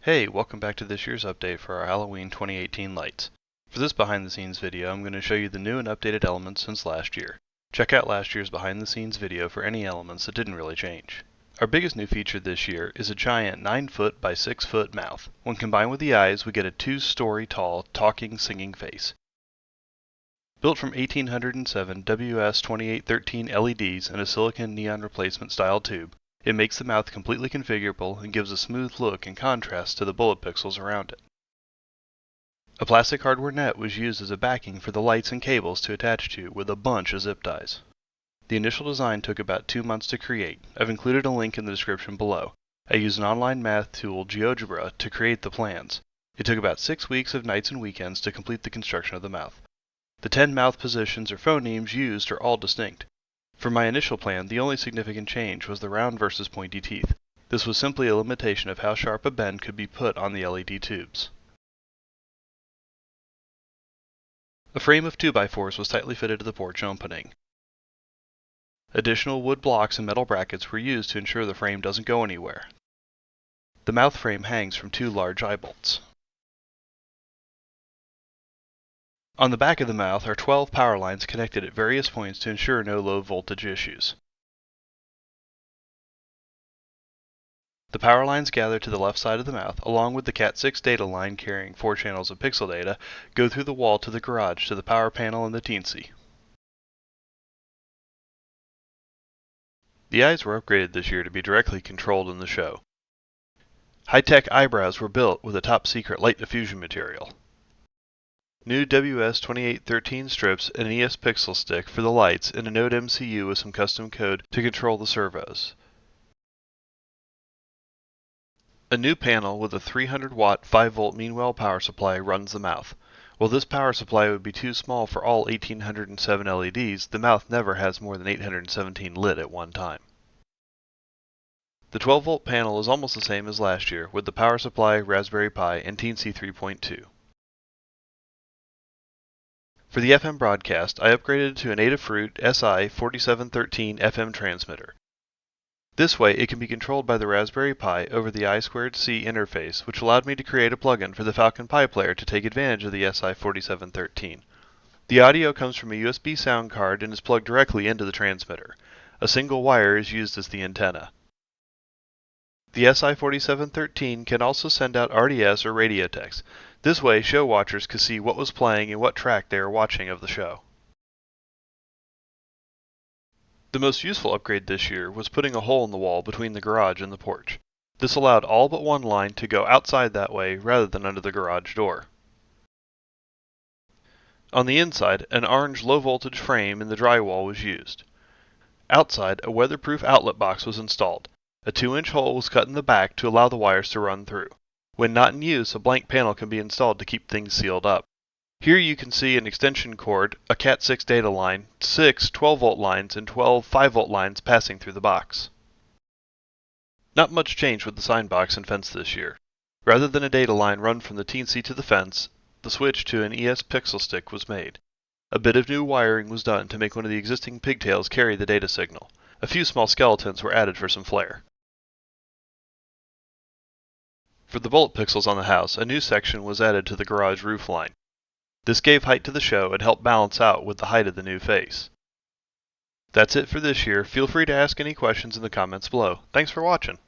Hey, welcome back to this year's update for our Halloween 2018 lights. For this behind the scenes video, I'm going to show you the new and updated elements since last year. Check out last year's behind the scenes video for any elements that didn't really change. Our biggest new feature this year is a giant 9-foot by 6-foot mouth. When combined with the eyes, we get a 2-story tall, talking, singing face. Built from 1807 WS2813 LEDs and a silicon neon replacement style tube, it makes the mouth completely configurable and gives a smooth look in contrast to the bullet pixels around it. A plastic hardware net was used as a backing for the lights and cables to attach to with a bunch of zip ties. The initial design took about 2 months to create. I've included a link in the description below. I used an online math tool, GeoGebra, to create the plans. It took about 6 weeks of nights and weekends to complete the construction of the mouth. The 10 mouth positions or phonemes used are all distinct. For my initial plan, the only significant change was the round versus pointy teeth. This was simply a limitation of how sharp a bend could be put on the LED tubes. A frame of 2x4s was tightly fitted to the porch opening. Additional wood blocks and metal brackets were used to ensure the frame doesn't go anywhere. The mouth frame hangs from 2 large eye bolts. On the back of the mouth are 12 power lines connected at various points to ensure no low voltage issues. The power lines gather to the left side of the mouth, along with the Cat6 data line carrying 4 channels of pixel data, go through the wall to the garage to the power panel and the teensy. The eyes were upgraded this year to be directly controlled in the show. High-tech eyebrows were built with a top-secret light diffusion material. New WS2813 strips and an ES pixel stick for the lights and a NodeMCU with some custom code to control the servos. A new panel with a 300-watt 5-volt Meanwell power supply runs the mouth. While this power supply would be too small for all 1807 LEDs, the mouth never has more than 817 lit at one time. The 12-volt panel is almost the same as last year, with the power supply, Raspberry Pi, and Teensy 3.2. For the FM broadcast, I upgraded to an Adafruit SI4713 FM transmitter. This way, it can be controlled by the Raspberry Pi over the I2C interface, which allowed me to create a plugin for the Falcon Pi player to take advantage of the SI4713. The audio comes from a USB sound card and is plugged directly into the transmitter. A single wire is used as the antenna. The SI4713 can also send out RDS or radio text. This way, show watchers could see what was playing and what track they are watching of the show. The most useful upgrade this year was putting a hole in the wall between the garage and the porch. This allowed all but one line to go outside that way rather than under the garage door. On the inside, an orange low-voltage frame in the drywall was used. Outside, a weatherproof outlet box was installed. A 2-inch hole was cut in the back to allow the wires to run through. When not in use, a blank panel can be installed to keep things sealed up. Here you can see an extension cord, a Cat6 data line, 6 12-volt lines, and 12 5-volt lines passing through the box. Not much changed with the sign box and fence this year. Rather than a data line run from the teensy to the fence, the switch to an ES pixel stick was made. A bit of new wiring was done to make one of the existing pigtails carry the data signal. A few small skeletons were added for some flair. For the bullet pixels on the house, a new section was added to the garage roof line. This gave height to the show and helped balance out with the height of the new face. That's it for this year. Feel free to ask any questions in the comments below. Thanks for watching.